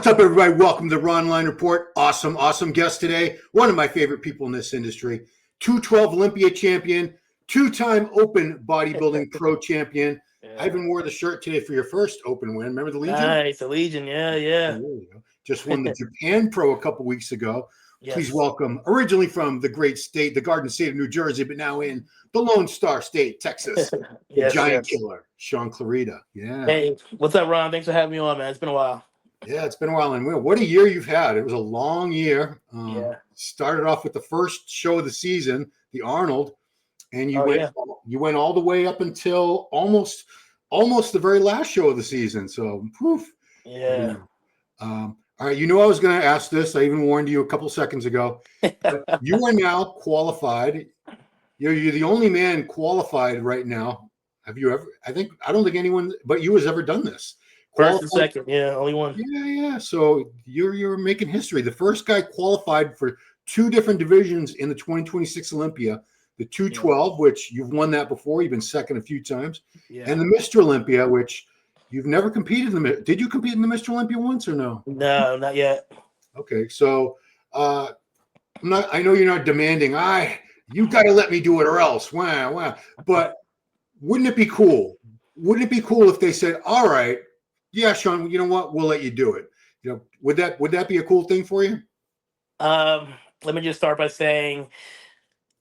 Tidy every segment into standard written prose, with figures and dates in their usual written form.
What's up, everybody? Welcome to the Ron Line Report. Awesome guest today. One of my favorite people in this industry. 212 Olympia champion, two-time Open Bodybuilding Pro champion. Yeah. I even wore the shirt today for your first Open win. Remember the Legion? Nice, the Legion. Yeah. There you go. Just won the Japan Pro a couple weeks ago. Yes. Please welcome, originally from the great state, the Garden State of New Jersey, but now in the Lone Star State, Texas. Yes, Giant killer, Shaun Clarida. Yeah. Hey, what's up, Ron? Thanks for having me on, man. It's been a while. Yeah, it's been a while. And what a year you've had. It was a long year. Yeah. Started off with the first show of the season, the Arnold, and you went all the way up until almost the very last show of the season. So, poof. Yeah. All right, I was going to ask this. I even warned you a couple seconds ago. You are now qualified. You're the only man qualified right now. Have you ever? I don't think anyone but you has ever done this. First and second, only one. Yeah. So you're making history. The first guy qualified for two different divisions in the 2026 Olympia, the 212, which you've won that before. You've been second a few times, and the Mr. Olympia, which you've never competed in. Did you compete in the Mr. Olympia once or no? No, not yet. Okay, so I know you're not demanding. You got to let me do it or else. Wow. But wouldn't it be cool? Wouldn't it be cool if they said, "All right, yeah, Shaun, you know what? We'll let you do it." Would that be a cool thing for you? Let me just start by saying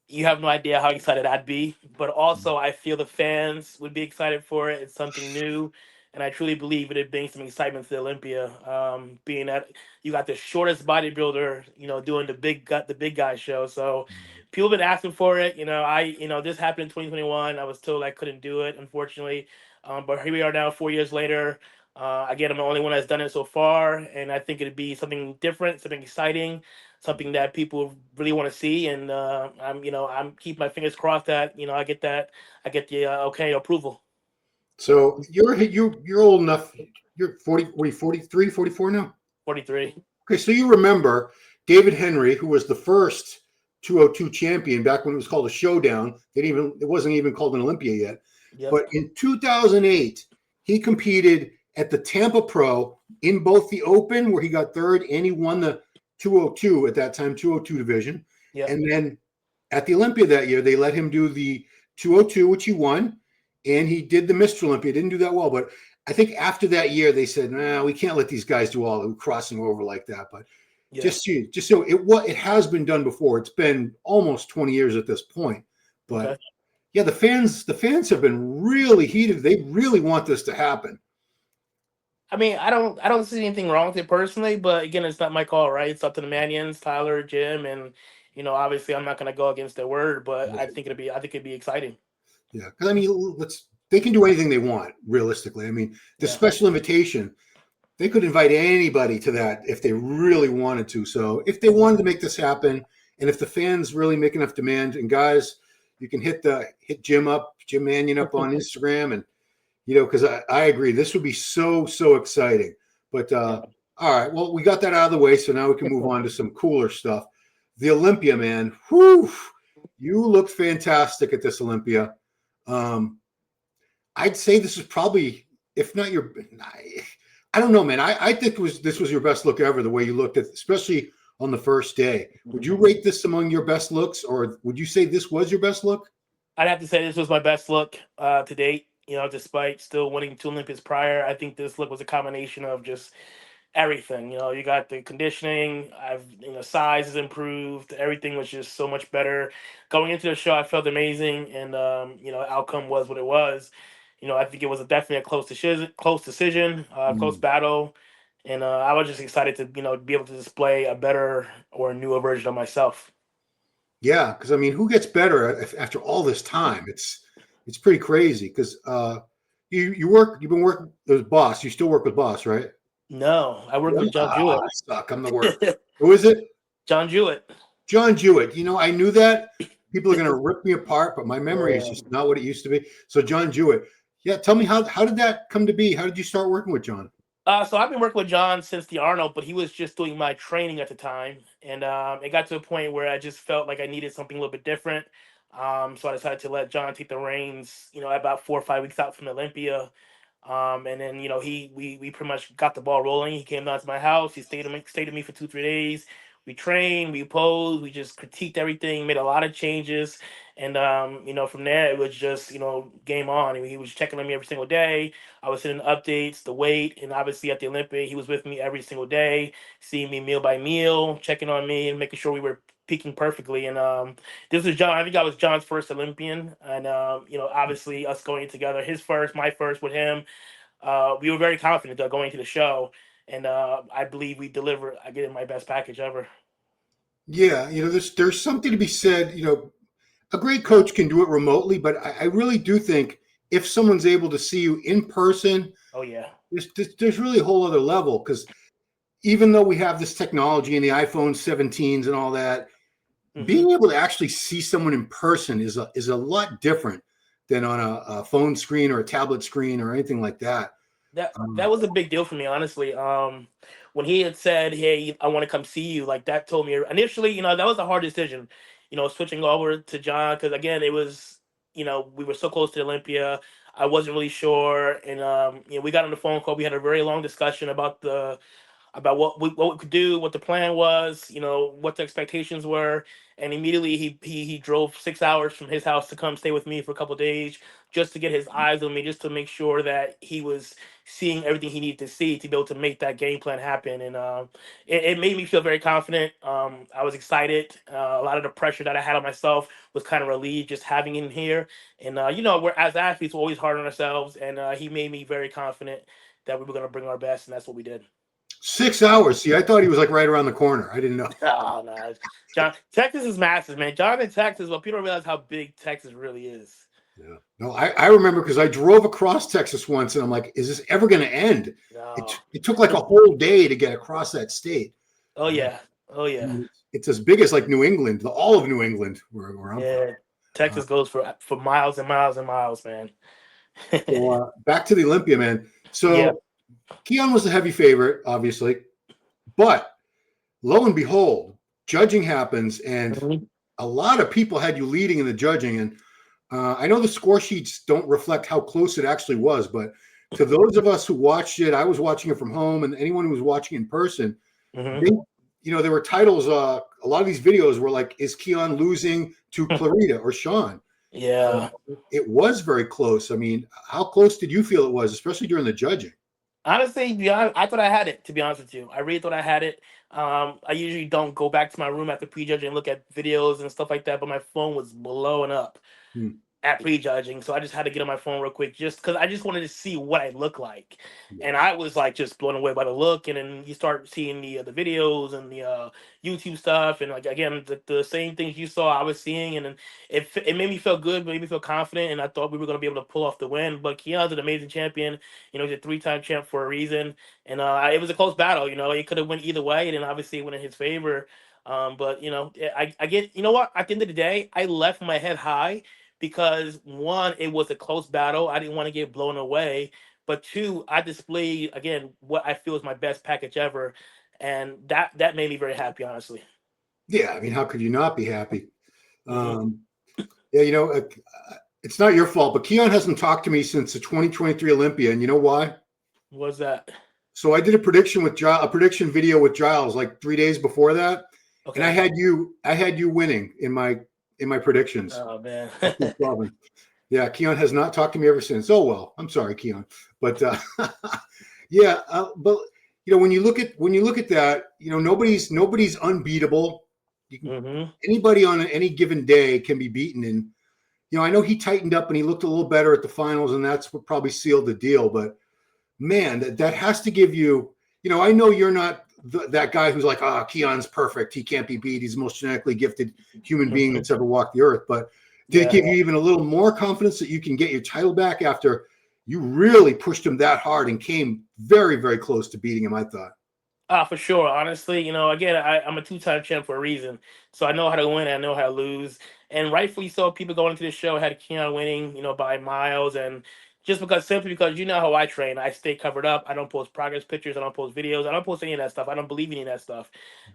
you have no idea how excited I'd be, but also I feel the fans would be excited for it. It's something new, and I truly believe it'd bring some excitement to the Olympia. Being that you got the shortest bodybuilder, doing the big guy show, so people have been asking for it. This happened in 2021. I was told I couldn't do it, unfortunately, but here we are now, 4 years later. Again, I'm the only one that's done it so far, and I think it'd be something different, something exciting, something that people really want to see. And I'm keeping my fingers crossed that I get the approval. So you're old enough. You're 40. Were you 43, 44 now? 43. Okay, so you remember David Henry, who was the first 202 champion back when it was called a Showdown. It wasn't even called an Olympia yet. Yep. But in 2008, he competed at the Tampa Pro in both the Open, where he got third, and he won the 202 at that time, 202 division. Yep. And then at the Olympia that year, they let him do the 202, which he won, and he did the Mr. Olympia. Didn't do that well, but I think after that year, they said, "Nah, we can't let these guys do all the crossing over like that." But just so it has been done before. It's been almost 20 years at this point, but the fans have been really heated. They really want this to happen. I mean, I don't see anything wrong with it personally, but again, it's not my call, right? It's up to the Manions, Tyler, Jim, and obviously, I'm not going to go against their word, but I think it'd be exciting. Yeah, because I mean, they can do anything they want, realistically. I mean, the special invitation, they could invite anybody to that if they really wanted to. So if they wanted to make this happen, and if the fans really make enough demand, and guys, you can hit Jim Manion up on Instagram, and because I agree, this would be so exciting. But all right, well, we got that out of the way, so now we can move on to some cooler stuff. The Olympia, man, whew, you look fantastic at this Olympia. I'd say this is probably, if not your, I don't know, man. I think this was your best look ever, the way you looked at, especially on the first day. Would you rate this among your best looks, or would you say this was your best look? I'd have to say this was my best look to date. Despite still winning 2 Olympics prior, I think this look was a combination of just everything. You got the conditioning, size is improved, everything was just so much better. Going into the show, I felt amazing, and outcome was what it was. I think it was definitely a close decision, close battle, and I was just excited to be able to display a better or a newer version of myself. Yeah, because I mean, who gets better after all this time? It's pretty crazy. Because you've been working with Boss. You still work with Boss, right? No, I work with John Jewett. I suck. I'm the worst. Who is it? John Jewett. John Jewett. I knew that. People are going to rip me apart, but my memory is just not what it used to be. So John Jewett. Yeah, tell me how did that come to be? How did you start working with John? So I've been working with John since the Arnold, but he was just doing my training at the time, and it got to a point where I just felt like I needed something a little bit different. So I decided to let John take the reins. About 4 or 5 weeks out from Olympia. And then we pretty much got the ball rolling. He came down to my house. He stayed with me for 2 3 days. We trained, we posed, we just critiqued everything, made a lot of changes, and from there it was just game on. I mean, he was checking on me every single day. I was sending updates, the weight, and obviously at the Olympia, he was with me every single day, seeing me meal by meal, checking on me, and making sure we were peaking perfectly. And this was John. I think I was John's first Olympian, and obviously us going together, his first, my first with him. We were very confident going into the show, and I believe we delivered. I get my best package ever. Yeah, there's something to be said. A great coach can do it remotely, but I really do think if someone's able to see you in person, Oh yeah. there's really a whole other level. Because even though we have this technology and the iPhone 17s and all that, being able to actually see someone in person is a lot different than on a phone screen or a tablet screen or anything like that. That was a big deal for me, honestly. When he had said, "Hey, I want to come see you," like that told me initially, that was a hard decision, switching over to John because again, it was, we were so close to Olympia. I wasn't really sure, and we got on the phone call. We had a very long discussion about what we could do, what the plan was, what the expectations were. And immediately he drove 6 hours from his house to come stay with me for a couple of days just to get his eyes on me, just to make sure that he was seeing everything he needed to see to be able to make that game plan happen. And it made me feel very confident. I was excited. A lot of the pressure that I had on myself was kind of relieved just having him here. And we're as athletes, we're always hard on ourselves. And he made me very confident that we were going to bring our best, and that's what we did. 6 hours. See, I thought he was like right around the corner. I didn't know. Oh no, John, Texas is massive, man. John in Texas, but people don't realize how big Texas really is. Yeah. No, I remember because I drove across Texas once and I'm like, is this ever going to end? No. It took like a whole day to get across that state. Oh yeah. Oh I yeah. mean, it's as big as like New England, all of New England, where I'm from. Yeah. Texas goes for miles and miles and miles, man. So back to the Olympia, man. Yeah. So Keone was the heavy favorite, obviously, but lo and behold, judging happens, and Mhm. a lot of people had you leading in the judging. And I know the score sheets don't reflect how close it actually was, but to those of us who watched it, I was watching it from home, and anyone who was watching in person, Mhm. they, there were titles. A lot of these videos were like, "Is Keone losing to Clarida or Shaun?" Uh, Yeah. it was very close. I mean, how close did you feel it was, especially during the judging? Honestly, to be honest, I thought I had it. To be honest with you, I really thought I had it. I usually don't go back to my room after prejudging and look at videos and stuff like that, but my phone was blowing up Hmm. at prejudging, so I just had to get on my phone real quick, just because I just wanted to see what I look like, and Yeah. I was like just blown away by the look. And then you start seeing the videos and the YouTube stuff, and like again the same things you saw, I was seeing, and then it made me feel good, made me feel confident, and I thought we were going to be able to pull off the win. But Keon's an amazing champion. He's a 3-time champ for a reason, and it was a close battle. It could have went either way, and then obviously it went in his favor. But I get, what, at the end of the day, I left my head high because one, it was a close battle. I didn't want to get blown away. But two, I displayed again what I feel is my best package ever, and that made me very happy, honestly. Yeah. I mean, how could you not be happy? Hmm. Um, yeah. It's not your fault, but Keone hasn't talked to me since the 2023 Olympia, and you know why? Was that So I did a prediction with a prediction video with Giles like 3 days before that, and okay? I had you winning in my predictions. Oh man. Yeah, Keone has not talked to me ever since. Oh well, I'm sorry, Keone, but yeah, but when you look at that, nobody's unbeatable. You can Hmm. Anybody on any given day can be beaten, and I know he tightened up and he looked a little better at the finals, and that's what probably sealed the deal. But man, that has to give you. I know you're not that guy who's like, Keone's perfect. He can't be beat. He's the most genetically gifted human being Hmm. that's ever walked the earth. But did it Yeah. give you even a little more confidence that you can get your title back after you really pushed him that hard and came very, very close to beating him? I thought. For sure. Honestly, again, I'm a 2-time champ for a reason. So I know how to win, I know how to lose. And rightfully so, people going into the show had Keon winning, by miles. And just simply because you know how I train, I stay covered up. I don't post progress pictures, I don't post videos, I don't post any of that stuff. I don't believe in any of that stuff.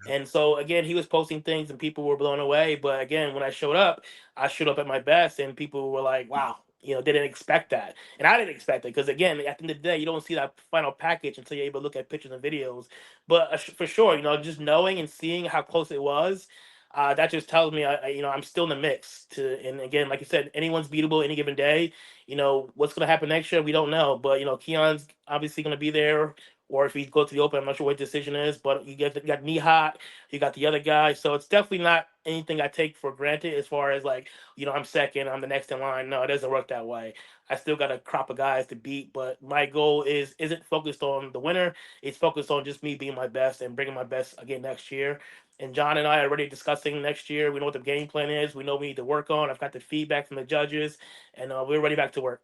And so again, he was posting things and people were blown away. But again, when I showed up at my best, and people were like, wow. they didn't expect that, and I didn't expect it because again, at the end of the day, you don't see that final package until you're able to look at pictures and videos. But for sure, just knowing and seeing how close it was, that just tells me, I'm still in the mix. And again, like you said, anyone's beatable any given day. What's going to happen next year, we don't know. But Keon's obviously going to be there, or if he goes to the Open, I'm not sure what the decision is. But you got Nihat, you got the other guy, so it's definitely not anything I take for granted as far as like, I'm second, I'm the next in line. No, it doesn't work that way. I still got a crop of guys to beat, but my goal isn't focused on the winner. It's focused on just me being my best and bringing my best again next year. And John and I are already discussing next year. We know what the game plan is. We know we need to work on. I've got the feedback from the judges, and we're ready back to work.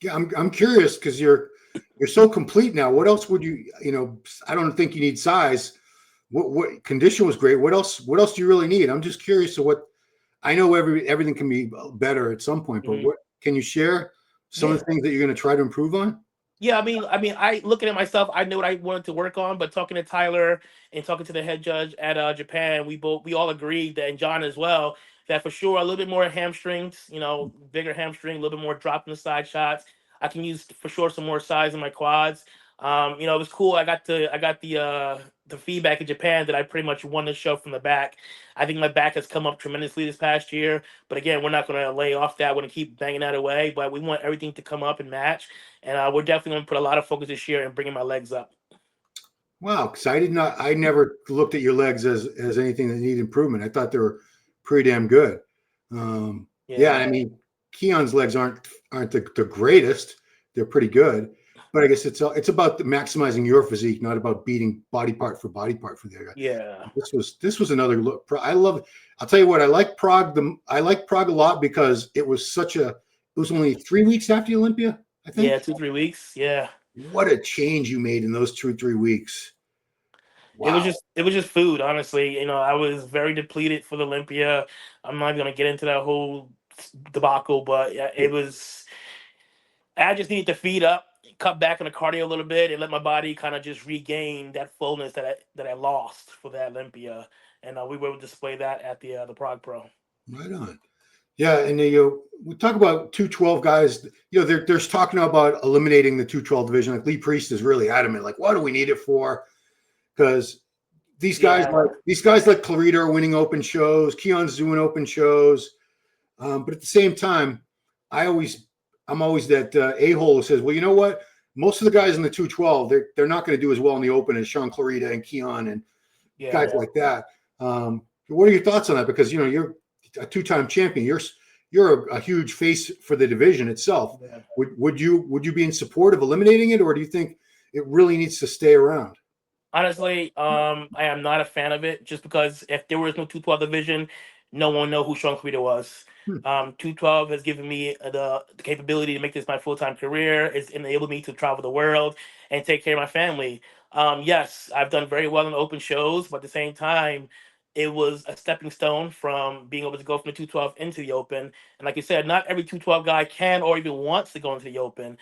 Yeah, I'm curious because you're so complete now. What else would you I don't think you need size. What condition was great. What else do you really need? I'm just curious to what I know everything can be better at some point, but what can you share some of the things that you're going to try to improve on? Yeah, I looking at myself, I knew what I wanted to work on, but talking to Tyler and talking to the head judge at Japan, we all agreed that, and John as well, that for sure a little bit more hamstrings, bigger hamstring, a little bit more drop in the side shots. I can use for sure some more size in my quads. It was cool. I got the feedback in Japan that I pretty much won the show from the back. I think my back has come up tremendously this past year. But again, we're not going to lay off that. We're going to keep banging that away. But we want everything to come up and match. And we're definitely going to put a lot of focus this year in bringing my legs up. Wow, because I never looked at your legs as anything that needed improvement. I thought they were pretty damn good. Yeah, I mean, Keone's legs aren't the greatest. They're pretty good, but I guess it's about maximizing your physique, not about beating body part for body part for the other guy. Yeah, this was another look. I'll tell you what, I like Prague. I like Prague a lot because it was only 3 weeks after the Olympia, I think. Yeah, 2-3 weeks. Yeah. What a change you made in those 2-3 weeks. Wow. It was just food, honestly. I was very depleted for the Olympia. I'm not going to get into that whole debacle, but yeah, it was. I just needed to feed up, cut back on the cardio a little bit, and let my body kind of just regain that fullness that I lost for that Olympia. And we were able to display that at the Prague Pro. Right on. Yeah, and we talk about 212 guys. There's talking about eliminating the 212 division. Like Lee Priest is really adamant. Like, what do we need it for? Because these guys like Clarida are winning open shows. Keone's doing open shows, but at the same time, I'm always that a-hole who says, well, you know what? Most of the guys in the 212, they're not going to do as well in the open as Shaun Clarida and Keone and guys like that. What are your thoughts on that? Because you're a two-time champion. You're a huge face for the division itself. Yeah. Would you be in support of eliminating it, or do you think it really needs to stay around? Honestly, I am not a fan of it, just because if there was no 212 division, no one know who Shaun Clarida was. 212 has given me the capability to make this my full-time career. It's enabled me to travel the world and take care of my family. Yes, I've done very well in open shows, but at the same time, it was a stepping stone from being able to go from the 212 into the open. And like you said, not every 212 guy can or even wants to go into the open.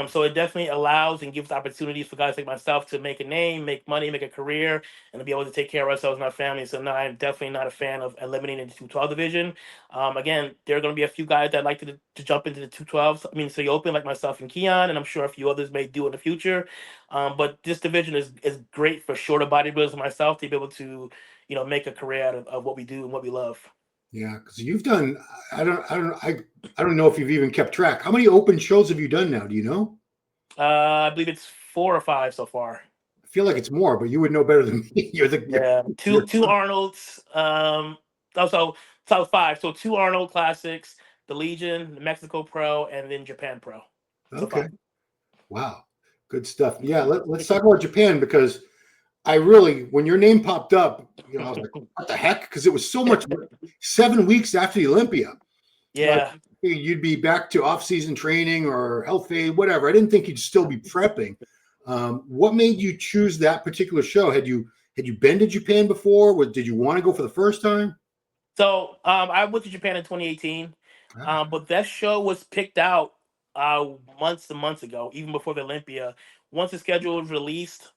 So it definitely allows and gives opportunities for guys like myself to make a name, make money, make a career, and to be able to take care of ourselves and our families. So no, I'm definitely not a fan of eliminating the 212 division. Again, there are going to be a few guys that like to jump into the 212s. I mean, so the open, like myself and Keone, and I'm sure a few others may do in the future. But this division is great for shorter bodybuilders like myself to be able to make a career out of what we do and what we love. Yeah, because you've done. I don't know if you've even kept track. How many open shows have you done now? Do you know? I believe it's 4 or 5 so far. I feel like it's more, but you would know better than me. Two Arnold's. Also 5. So 2 Arnold Classics, the Legion, the Mexico Pro, and then Japan Pro. Okay. Wow, good stuff. Yeah, let's talk about Japan, because when your name popped up, I was like, what the heck? Because it was so much. 7 weeks after the Olympia. Yeah. You'd be back to off-season training or health aid, whatever. I didn't think you'd still be prepping. What made you choose that particular show? Had you been to Japan before? Did you want to go for the first time? So I went to Japan in 2018, but that show was picked out months and months ago, even before the Olympia. Once the schedule was released,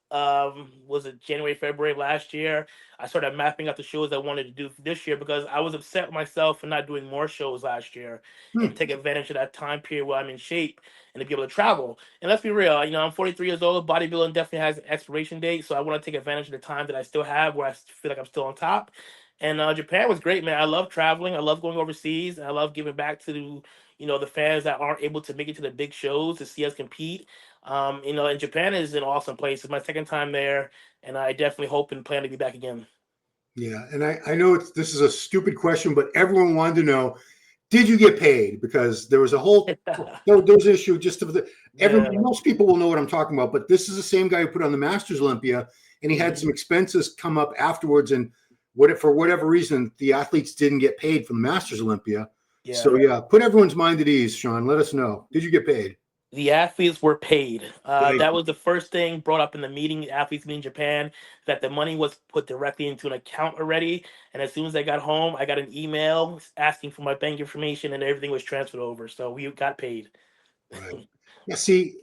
was it January, February of last year. I started mapping out the shows I wanted to do for this year because I was upset with myself for not doing more shows last year and Hmm. take advantage of that time period where I'm in shape and to be able to travel. And let's be real, I'm 43 years old. Bodybuilding definitely has an expiration date, so I want to take advantage of the time that I still have where I feel like I'm still on top. And Japan was great, man. I love traveling. I love going overseas. And I love giving back to the fans that aren't able to make it to the big shows to see us compete. And Japan is an awesome place. It's my second time there, and I definitely hope and plan to be back again. Yeah, and I know this is a stupid question, but everyone wanted to know, did you get paid? Because there was a whole there was an issue just of the Yeah. most people will know what I'm talking about, but this is the same guy who put on the Masters Olympia, and he had Mhm. some expenses come up afterwards, and for whatever reason, the athletes didn't get paid from the Masters Olympia. Yeah. So yeah, put everyone's mind at ease, Shaun. Let us know. Did you get paid? The athletes were paid. Thank That you. was the first thing brought up in the meeting, the athletes meeting in Japan, that the money was put directly into an account already. And as soon as I got home, I got an email asking for my bank information, and everything was transferred over. So we got paid. Right. Yeah. See,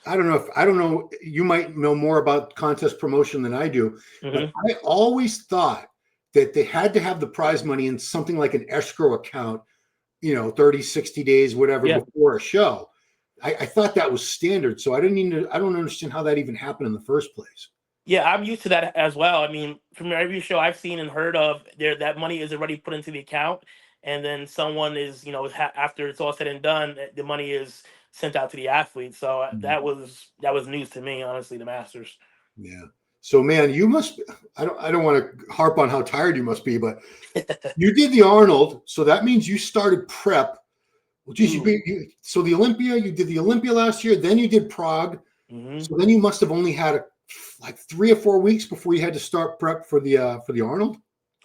I don't know. You might know more about contest promotion than I do, but Hmm. I always thought that they had to have the prize money in something like an escrow account, 30, 60 days, whatever, Yeah. before a show. I thought that was standard. So I don't understand how that even happened in the first place. Yeah, I'm used to that as well. I mean, from every show I've seen and heard of, there that money is already put into the account, and then someone is, after it's all said and done, the money is sent out to the athlete. So Mhm. that was news to me, honestly. The Masters. Yeah. So man, you must I don't want to harp on how tired you must be, but you did the Arnold, so that means you started prep. Well, geez, Ooh. so the Olympia, you did the Olympia last year, then you did Prague. Hmm. So then you must have only had like 3 or 4 weeks before you had to start prep for the Arnold.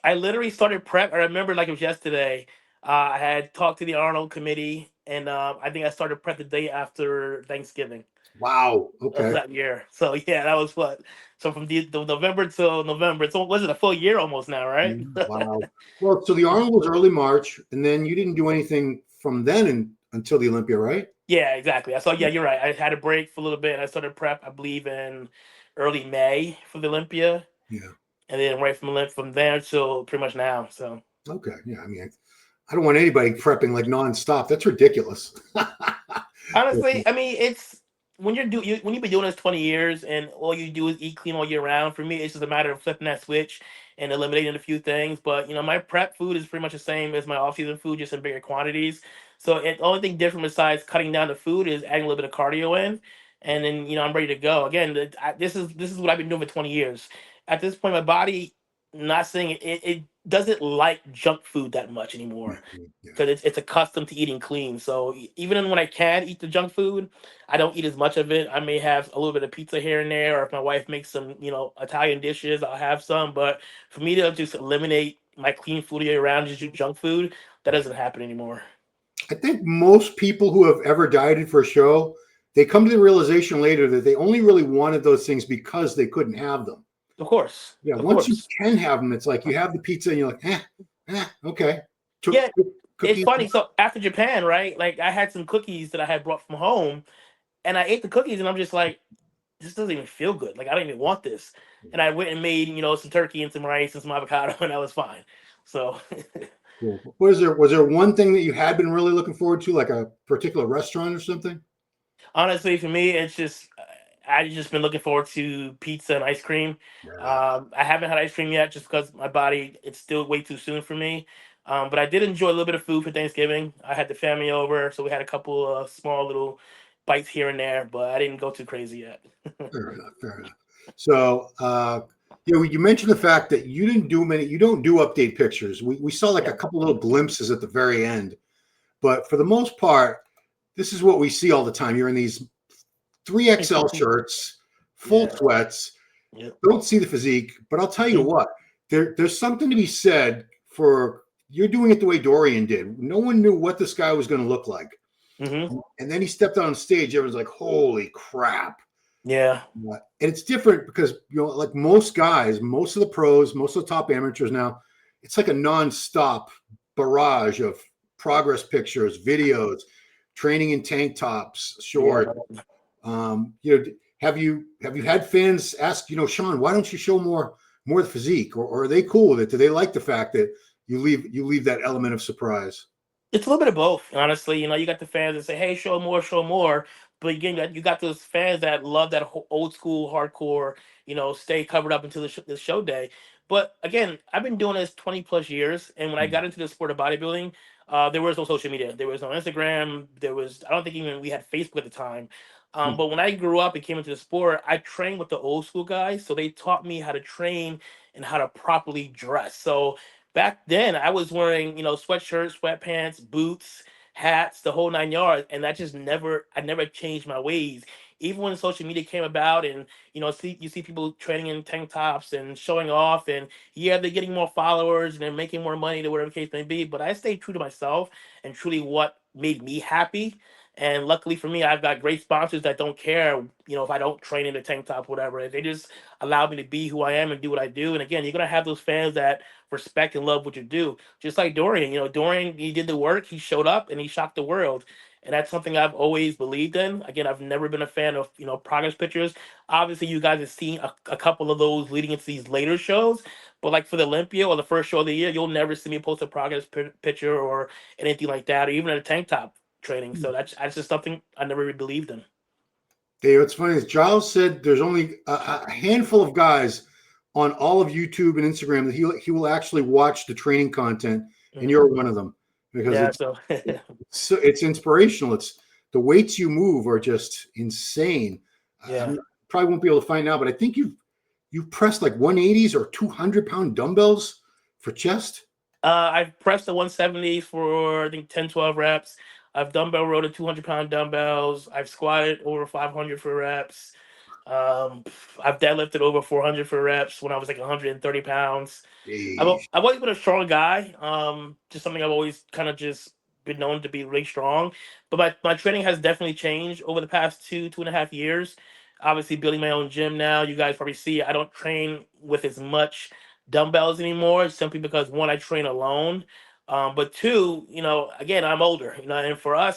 I literally started prep. I remember like it was yesterday. I had talked to the Arnold committee, and I think I started prep the day after Thanksgiving Wow. of Okay. that year. So yeah, that was what. So from the November till November, was it a full year almost now, right? Wow. Well, so the Arnold was early March, and then you didn't do anything from then until the Olympia, right? Yeah, exactly. So yeah, you're right. I had a break for a little bit, and I started prep, I believe, in early May for the Olympia, Yeah. and then right from there till pretty much now. So Okay. Yeah. I mean, I don't want anybody prepping like nonstop. That's ridiculous. honestly, I mean, it's when you've been doing this 20 years and all you do is eat clean all year round. For me, it's just a matter of flipping that switch and eliminating a few things. But my prep food is pretty much the same as my off-season food, just in bigger quantities. So the only thing different besides cutting down the food is adding a little bit of cardio in, and then I'm ready to go. Again, this is what I've been doing for 20 years. At this point, my body, not saying it doesn't like junk food that much anymore Yeah. because it's accustomed to eating clean. So even when I can eat the junk food, I don't eat as much of it. I may have a little bit of pizza here and there, or if my wife makes some, Italian dishes, I'll have some. But for me to just eliminate my clean food year round, just do junk food, that doesn't happen anymore. I think most people who have ever dieted for a show, they come to the realization later that they only really wanted those things because they couldn't have them. Of course, Yeah, of once you course. can have them, it's like you have the pizza and you're like, okay. Yeah, it's Cookies. funny. So after Japan, right? Like I had some cookies that I had brought from home, and I ate the cookies, and I'm just like, this doesn't even feel good. Like I don't even want this. And I went and made, some turkey and some rice and some avocado, and that was fine. So Cool. Was there one thing that you had been really looking forward to, like a particular restaurant or something? honestly, for me, it's just I've just been looking forward to pizza and ice cream. Right. I haven't had ice cream yet, just because my body it's still way too soon for me. But I did enjoy a little bit of food for Thanksgiving. I had the family over, so we had a couple of small little bites here and there, but I didn't go too crazy yet. Fair enough. Fair enough. So, you mentioned the fact that you don't do update pictures. We saw like Yeah. a couple little glimpses at the very end, but for the most part, this is what we see all the time. You're in these 3XL shirts, full Yeah. sweats, Yeah. don't see the physique, but I'll tell you Mhm. what, there's something to be said for you're doing it the way Dorian did. No one knew what this guy was going to look like. Mhm. And then he stepped on stage, everyone's like, holy crap. Yeah. And it's different because, like most guys, most of the pros, most of the top amateurs now, it's like a nonstop barrage of progress pictures, videos, training in tank tops, Yeah. shorts. have you had fans ask, Shaun, why don't you show more of the physique, or are they cool with it? Do they like the fact that you leave that element of surprise? It's a little bit of both, honestly. You got the fans that say, "Hey, show more, show more." But again, you got those fans that love that old school hardcore. Stay covered up until the show day. But again, I've been doing this 20 plus years, and when I got into the sport of bodybuilding, there was no social media, there was no Instagram, I don't think even we had Facebook at the time. Hmm. But when I grew up and came into the sport, I trained with the old school guys, so they taught me how to train and how to properly dress. So back then I was wearing, sweatshirts, sweatpants, boots, hats, the whole 9 yards, and I never changed my ways. Even when social media came about, and you see people training in tank tops and showing off, and yeah, they're getting more followers and they're making more money, to whatever the case may be. But I stayed true to myself and truly what made me happy. And luckily for me, I've got great sponsors that don't care, if I don't train in a tank top, whatever. They just allow me to be who I am and do what I do. And again, you're gonna have those fans that respect and love what you do. Just like Dorian, Dorian, he did the work, he showed up, and he shocked the world. And that's something I've always believed in. Again, I've never been a fan of progress pictures. Obviously, you guys have seen a couple of those leading into these later shows, but like for the Olympia or the first show of the year, you'll never see me post a progress picture or anything like that, or even in a tank top training. So that's just something I never really believed in. Hey, what's funny is Giles said there's only a handful of guys on all of YouTube and Instagram that he will actually watch the training content, and you're one of them, because Yeah, it's inspirational. It's the weights you move are just insane. yeah. Probably won't be able to find out, but I think you've pressed like 180s or 200-pound dumbbells for chest. I've pressed the 170 for I think 10, 12 reps. I've dumbbell rowed 200-pound dumbbells. I've squatted over 500 for reps. I've deadlifted over 400 for reps when I was like 130 pounds. Jeez. I've always been a strong guy. Just something I've always kind of just been known to be really strong. But my training has definitely changed over the past 2.5 years. Obviously, building my own gym now. You guys probably see I don't train with as much dumbbells anymore, simply because one, I train alone. But two, again, I'm older, and for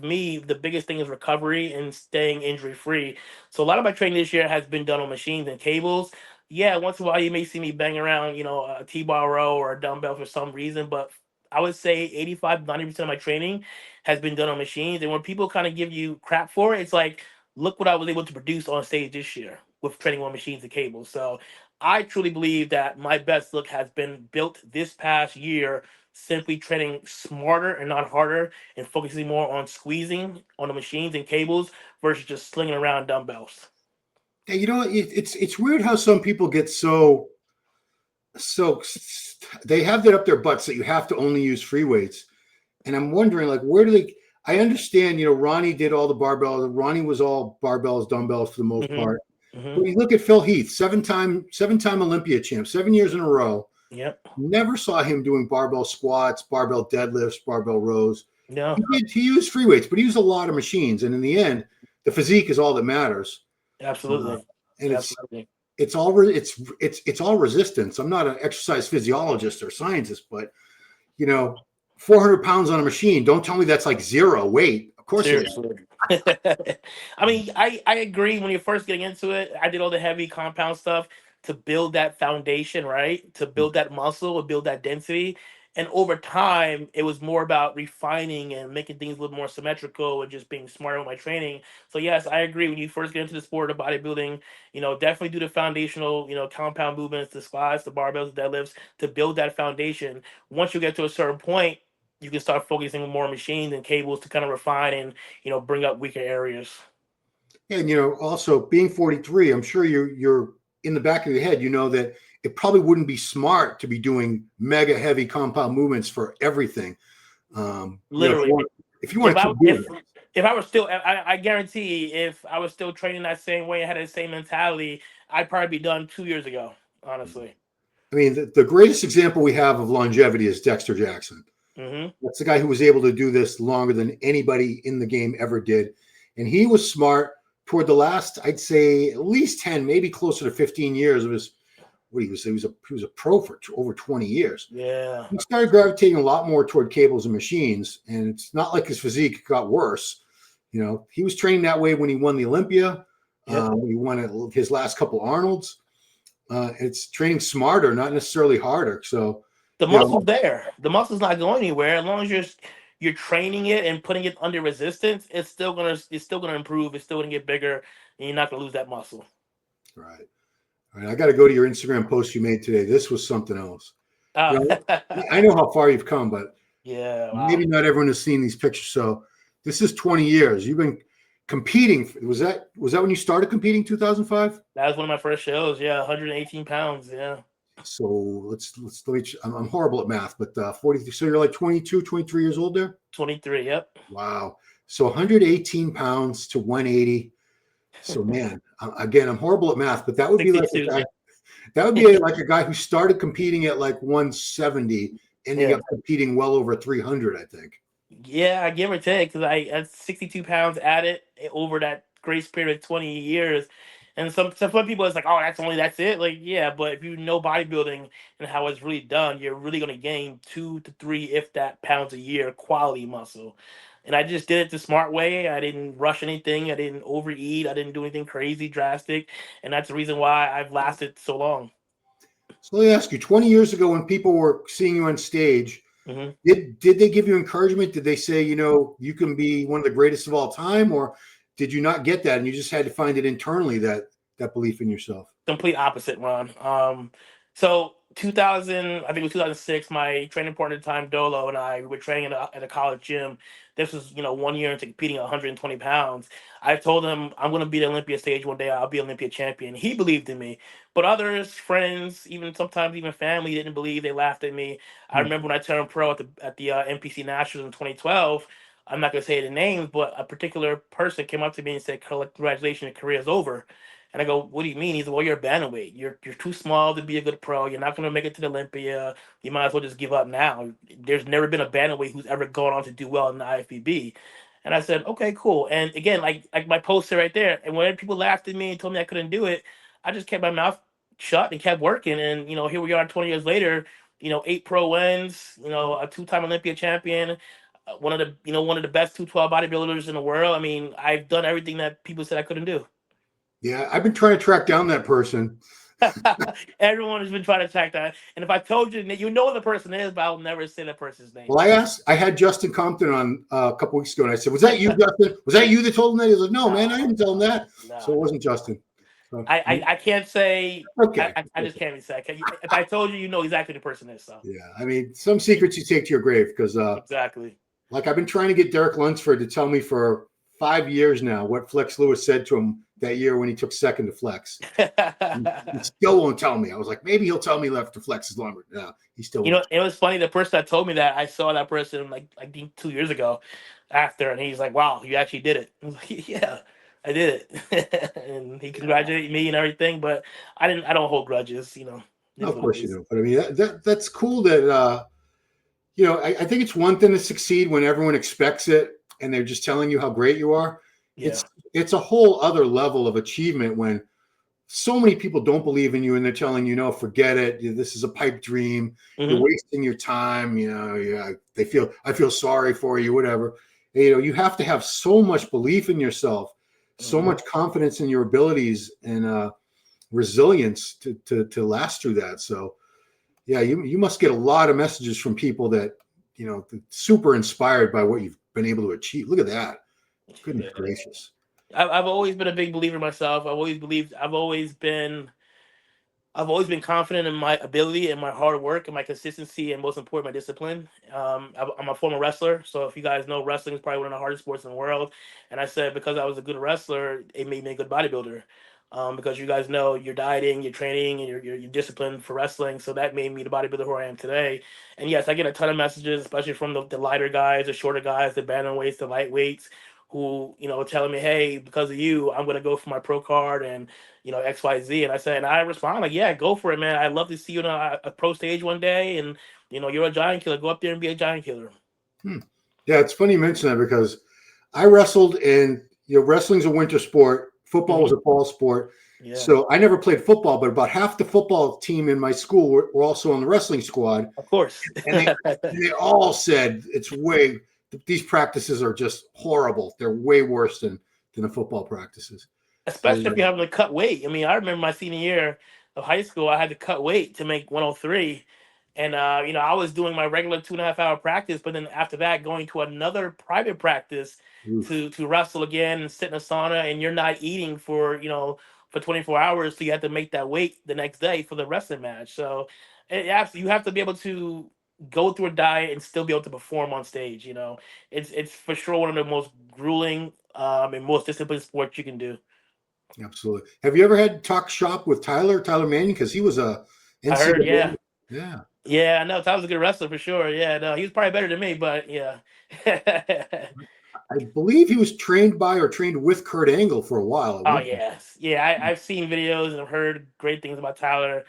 me, the biggest thing is recovery and staying injury free. So a lot of my training this year has been done on machines and cables. Yeah, once in a while you may see me bang around, a T-bar row or a dumbbell for some reason, but I would say 85, 90% of my training has been done on machines. And when people kind of give you crap for it, it's like, look what I was able to produce on stage this year with training on machines and cables. So I truly believe that my best look has been built this past year, simply training smarter and not harder, and focusing more on squeezing on the machines and cables versus just slinging around dumbbells. Hey, it's weird how some people get so they have that up their butts that you have to only use free weights. And I'm wondering, like, where do they? I understand, Ronnie did all the barbells. Ronnie was all barbells, dumbbells for the most part. Mm-hmm. But you look at Phil Heath, seven-time Olympia champ, 7 years in a row. Yep. Never saw him doing barbell squats, barbell deadlifts, barbell rows. No. He used free weights, but he used a lot of machines. And in the end, the physique is all that matters. Absolutely. And Absolutely. it's all resistance. I'm not an exercise physiologist or scientist, but 400 pounds on a machine. Don't tell me that's like zero weight. Of course it is. Seriously. I mean, I agree. When you're first getting into it, I did all the heavy compound stuff to build that foundation, right? To build that muscle, to build that density. And over time, it was more about refining and making things a little more symmetrical and just being smarter with my training. So yes, I agree. When you first get into the sport of bodybuilding, definitely do the foundational, compound movements, the squats, the barbells, the deadlifts, to build that foundation. Once you get to a certain point, you can start focusing on more machines and cables to kind of refine and bring up weaker areas. And also being 43, I'm sure you're in the back of your head, that it probably wouldn't be smart to be doing mega heavy compound movements for everything. Literally, if you want to keep doing it. If I was still, I guarantee, if I was still training that same way and had the same mentality, I'd probably be done 2 years ago. Honestly. I mean, the greatest example we have of longevity is Dexter Jackson. Mm-hmm. That's the guy who was able to do this longer than anybody in the game ever did. And he was smart toward the last, I'd say, at least 10, maybe closer to 15 years of his, he was a pro for over 20 years. Yeah. He started gravitating a lot more toward cables and machines. And it's not like his physique got worse. He was training that way when he won the Olympia. Yep. He won his last couple Arnolds. It's training smarter, not necessarily harder. So, The you know, muscle's there. The muscle's not going anywhere as long as you're training it and putting it under resistance. It's still gonna improve. It's still gonna get bigger, and you're not gonna lose that muscle. right. All right. I got to go to your Instagram post you made today. This was something else. Uh, You know, I know how far you've come, but yeah. Wow. maybe not everyone has seen these pictures. So this is 20 years. You've been competing. Was that when you started competing, 2005? That was one of my first shows. Yeah, 118 pounds. Yeah. So I'm horrible at math, but 40. So you're like 22, 23 years old there? 23. Yep. Wow. So 118 pounds to 180. So man, again, I'm horrible at math, but that would be like a 62. guy. That would be like a guy who started competing at like 170, ending Yeah. up competing well over 300, I think. Yeah, give or take, because I at 62 pounds added over that grace period of 20 years. And some people it's like, oh, that's it. Like, yeah, but if you know bodybuilding and how it's really done, you're really gonna gain 2 to 3, if that, pounds a year, quality muscle. And I just did it the smart way. I didn't rush anything. I didn't overeat. I didn't do anything crazy drastic. And that's the reason why I've lasted so long. So let me ask you, 20 years ago when people were seeing you on stage, Hmm. did they give you encouragement? Did they say, you can be one of the greatest of all time, or did you not get that and you just had to find it internally, that belief in yourself? Complete opposite, Ron. So 2000, I think it was 2006. My training partner at the time, Dolo, and I were training at a college gym. This was, 1 year into competing at 120 pounds. I told him I'm going to be the Olympia stage one day. I'll be Olympia champion. He believed in me, but others, friends, even sometimes even family, didn't believe. They laughed at me. I Hmm. remember when I turned pro at the NPC Nationals in 2012. I'm not going to say the names, but a particular person came up to me and said, "Congratulations, your career is over." And I go, "What do you mean?" He's like, "Well, you're a bantamweight. You're too small to be a good pro. You're not going to make it to the Olympia. You might as well just give up now. There's never been a bantamweight who's ever gone on to do well in the IFBB." And I said, "Okay, cool." And again, like my poster right there. And when people laughed at me and told me I couldn't do it, I just kept my mouth shut and kept working. And here we are, 20 years later. 8 pro wins. A two-time Olympia champion. One of the best 212 bodybuilders in the world. I mean, I've done everything that people said I couldn't do. Yeah, I've been trying to track down that person. Everyone has been trying to track that. And if I told you, you know who the person is, but I'll never say the person's name. Well, I had Justin Compton on a couple weeks ago, and I said, "Was that you, Justin? Was that you that told him that?" He was like, "No, man, I didn't tell him that." So it No. wasn't Justin. So, I can't say. okay. I just can't even say. If I told you, you know exactly who the person is. So Yeah, I mean, some secrets you take to your grave because, exactly. like, I've been trying to get Derek Lunsford to tell me for 5 years now what Flex Lewis said to him that year when he took second to Flex. He still won't tell me. I was like, maybe he'll tell me left to Flex's lumber. No, he still won't. It was funny. The person that told me that, I saw that person like I think 2 years ago after, and he's like, "Wow, you actually did it." I was like, "Yeah, I did it." And he congratulated me and everything, but I didn't. I don't hold grudges. No, Is of what it course you is. don't. But I mean, that's cool that, I think it's one thing to succeed when everyone expects it and they're just telling you how great you are. Yeah. It's a whole other level of achievement when so many people don't believe in you and they're telling you, no, forget it. This is a pipe dream. You're Hmm. wasting your time. I feel sorry for you, whatever. You have to have so much belief in yourself, so Hmm. much confidence in your abilities and resilience to last through that. So yeah, you must get a lot of messages from people that, super inspired by what you've been able to achieve. Look at that. Goodness Yeah. gracious. I've always been a big believer myself. I've always been confident in my ability and my hard work and my consistency, and most important, my discipline. I'm a former wrestler, so if you guys know, wrestling is probably one of the hardest sports in the world. And I said because I was a good wrestler, it made me a good bodybuilder. Because you guys know you're dieting, you're training, and you're disciplined for wrestling, so that made me the bodybuilder who I am today. And yes, I get a ton of messages, especially from the lighter guys, the shorter guys, the bantamweights, the lightweights, who telling me, "Hey, because of you, I'm gonna go for my pro card and XYZ." And I respond like, "Yeah, go for it, man. I'd love to see you on a pro stage one day, and you're a giant killer. Go up there and be a giant killer." Hmm. Yeah, it's funny you mention that because I wrestled and wrestling's a winter sport. Football was Hmm. a fall sport. Yeah, So I never played football, but about half the football team in my school were also on the wrestling squad. of course. And they all said these practices are just horrible. They're way worse than the football practices. especially if you're having to cut weight. I mean, I remember my senior year of high school, I had to cut weight to make 103. And, I was doing my regular 2.5 hour practice, but then after that, going to another private practice Oof. to wrestle again and sit in a sauna, and you're not eating for 24 hours. So you have to make that weight the next day for the wrestling match. So you have to be able to go through a diet and still be able to perform on stage. It's for sure one of the most grueling and most disciplined sports you can do. Absolutely. Have you ever had talk shop with Tyler Manning? Because he was a I heard, yeah. NCAA. Yeah. Yeah, I know. Tyler's a good wrestler for sure. Yeah, no, he was probably better than me, but yeah. I believe he was trained by or trained with Kurt Angle for a while at Oh Olympia. yes, yeah. I've seen videos and I've heard great things about Tyler.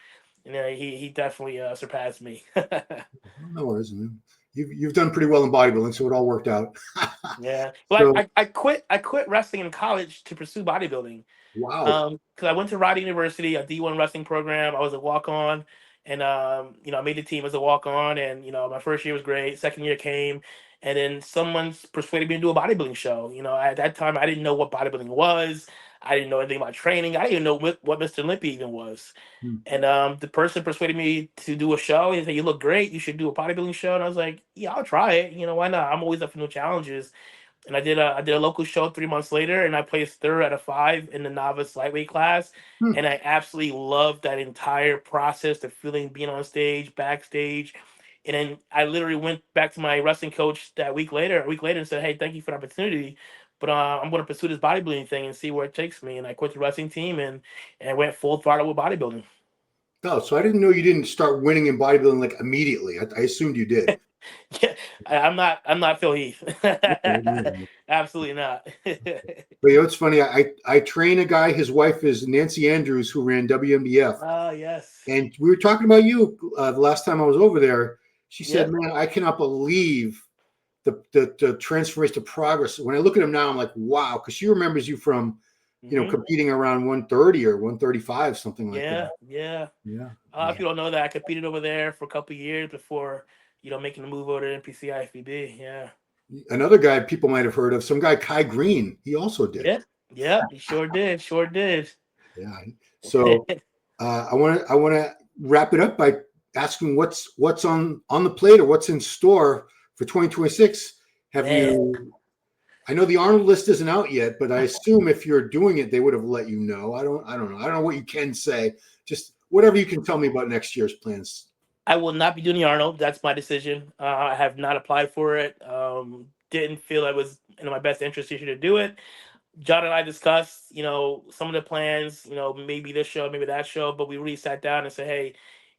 He definitely surpassed me. No worries, man. You've done pretty well in bodybuilding, so it all worked out. Yeah. Well, So I quit wrestling in college to pursue bodybuilding. wow. Because I went to Rider University, a D1 wrestling program. I was a walk on, and I made the team as a walk on, and my first year was great. Second year came, and then someone persuaded me to do a bodybuilding show. At that time I didn't know what bodybuilding was. I didn't know anything about training. I didn't even know what Mr. Olympia even was. Hmm. And the person persuaded me to do a show. He said, "You look great. You should do a bodybuilding show." And I was like, "Yeah, I'll try it. Why not? I'm always up for new challenges." And I did a local show 3 months later, and I placed third out of five in the novice lightweight class. Hmm. And I absolutely loved that entire process, the feeling being on stage, backstage. And then I literally went back to my wrestling coach a week later, and said, "Hey, thank you for the opportunity, but I'm going to pursue this bodybuilding thing and see where it takes me." And I quit the wrestling team and went full throttle with bodybuilding. Oh, so I didn't know you didn't start winning in bodybuilding like immediately. I assumed you did. Yeah, I'm not Phil Heath. Okay. Absolutely not. But it's funny. I train a guy. His wife is Nancy Andrews, who ran WMBF, Oh, yes. and we were talking about you the last time I was over there. She said, Yep. "Man, I cannot believe the transformation to progress." When I look at him now, I'm like, "Wow," because she remembers you from, Hmm. competing around 130 or 135, something like Yeah, that. yeah. Yeah, A lot of people don't know that I competed over there for a couple of years before, making the move over to NPC IFBB. Yeah. another guy people might have heard of, some guy Kai Green. He also did. Yeah. Yep. He sure did. Sure did. Yeah. So I want to wrap it up by asking what's on the plate or what's in store for 2026. Have Man. you? I know the Arnold list isn't out yet, but I assume if you're doing it, they would have let you know. I don't know. I don't know what you can say. Just whatever you can tell me about next year's plans. I will not be doing the Arnold. That's my decision. I have not applied for it. Didn't feel it was in my best interest this year to do it. John and I discussed, some of the plans, maybe this show, maybe that show, but we really sat down and said, hey,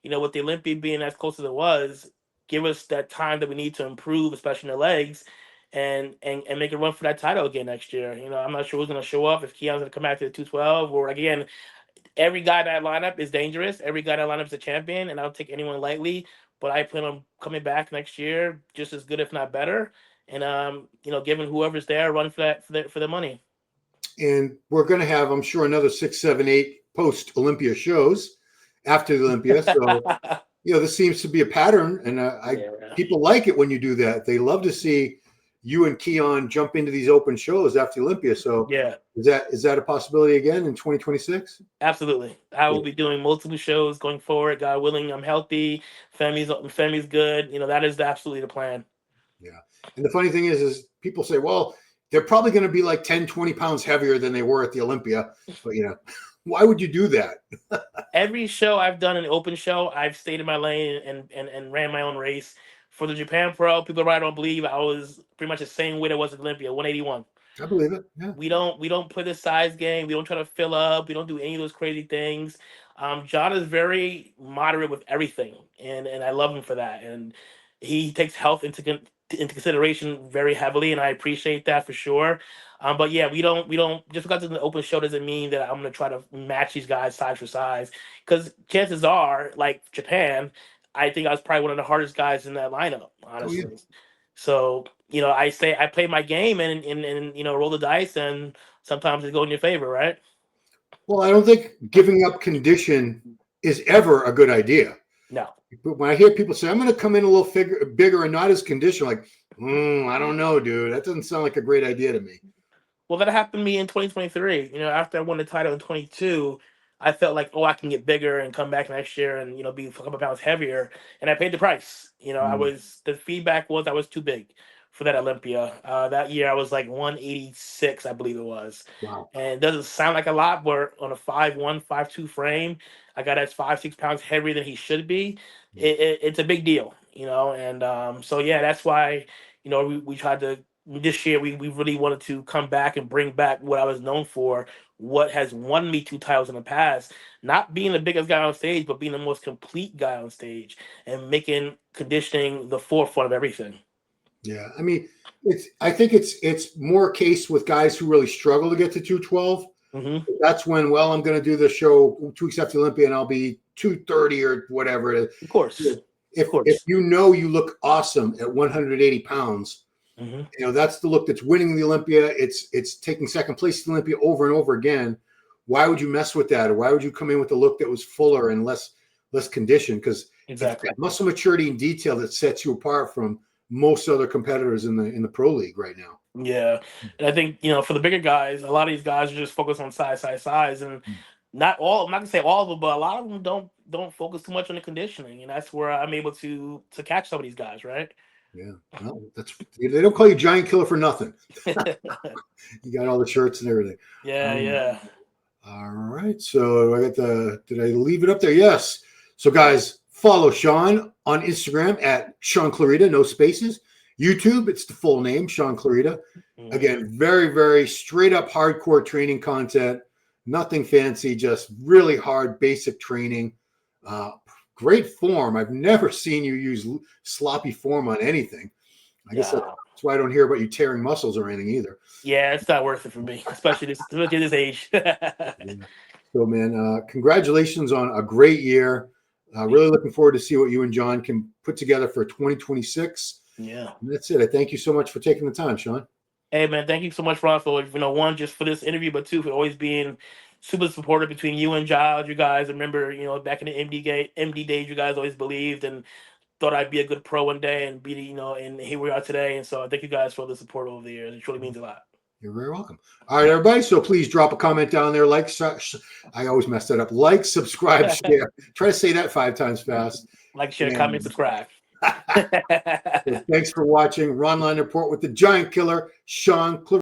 with the Olympia being as close as it was, give us that time that we need to improve, especially in the legs, and make a run for that title again next year. I'm not sure who's going to show up, if Keone's going to come back to the 212, or again, every guy in that lineup is dangerous. Every guy in that lineup is a champion, and I don't take anyone lightly. But I plan on coming back next year just as good, if not better. And giving whoever's there a run for the money. And we're going to have, I'm sure, another 6, 7, 8 post Olympia shows after the Olympia. So this seems to be a pattern, and Yeah. people like it when you do that. They love to see you and Keone jump into these open shows after Olympia. So Yeah, is that a possibility again in 2026? absolutely. I Yeah. will be doing multiple shows going forward. God willing, I'm healthy. Family's good. That is absolutely the plan. Yeah. And the funny thing is people say, well, they're probably going to be like 10, 20 pounds heavier than they were at the Olympia. But, why would you do that? Every show I've done, an open show, I've stayed in my lane and ran my own race. For the Japan Pro, people probably don't believe I was pretty much the same weight I was at Olympia, 181. I believe it. Yeah. We don't play the size game. We don't try to fill up. We don't do any of those crazy things. John is very moderate with everything, and I love him for that. And he takes health into consideration very heavily, and I appreciate that for sure. But yeah, we don't just because it's an open show doesn't mean that I'm gonna try to match these guys size for size. Because chances are, like Japan, I think I was probably one of the hardest guys in that lineup, Oh, yeah. honestly. So I say I play my game and roll the dice, and sometimes it go in your favor, right? Well, I don't think giving up condition is ever a good idea. No. But when I hear people say, I'm going to come in a little bigger and not as conditional, like, I don't know, dude. That doesn't sound like a great idea to me. Well, that happened to me in 2023. After I won the title in 22, I felt like, oh, I can get bigger and come back next year and be a couple pounds heavier, and I paid the price. Mm, The feedback was I was too big for that Olympia. That year I was like 186, I believe it was, wow. and it doesn't sound like a lot, but on a 5'1", 5'2" frame, a guy that's 5, 6 pounds heavier than he should be. It's a big deal, and so yeah, that's why we tried to this year we really wanted to come back and bring back what I was known for, what has won me 2 titles in the past, not being the biggest guy on stage, but being the most complete guy on stage and making conditioning the forefront of everything. Yeah, I mean, I think it's more a case with guys who really struggle to get to 212. Hmm. That's when, well, I'm going to do the show 2 weeks after Olympia, and I'll be 230 or whatever. Of course. Of If course. you know you look awesome at 180 pounds, Hmm. that's the look that's winning the Olympia. It's taking second place at the Olympia over and over again. Why would you mess with that, or why would you come in with a look that was fuller and less conditioned? Because it's Exactly. that muscle maturity and detail that sets you apart from most other competitors in the pro league right now. Yeah. And I think, for the bigger guys, a lot of these guys are just focused on size. And not all, I'm not gonna say all of them, but a lot of them don't focus too much on the conditioning. And that's where I'm able to catch some of these guys, right? Yeah, well, they don't call you Giant Killer for nothing. You got all the shirts and everything. Yeah. All right. So did I leave it up there? Yes. So guys, follow Shaun on Instagram at Shaun Clarida, no spaces. YouTube, it's the full name, Shaun Clarida. Again, very, very straight up hardcore training content. Nothing fancy, just really hard, basic training. Great form. I've never seen you use sloppy form on anything. I guess that's why I don't hear about you tearing muscles or anything either. Yeah, it's not worth it for me, especially this age. So, man, congratulations on a great year. Really looking forward to see what you and John can put together for 2026. Yeah. And that's it. I thank you so much for taking the time, Shaun. Hey man, thank you so much, Ron, for one, just for this interview, but two, for always being super supportive between you and Giles. You guys, I remember, back in the MD days, you guys always believed and thought I'd be a good pro one day and and here we are today. And so I thank you guys for the support over the years. It truly means a lot. You're very welcome. All right, everybody. So please drop a comment down there. I always mess that up. Like, subscribe, share. Try to say that 5 times fast. Like, share, comment, subscribe. So thanks for watching Ron Line Report with the Giant Killer, Shaun Clarida.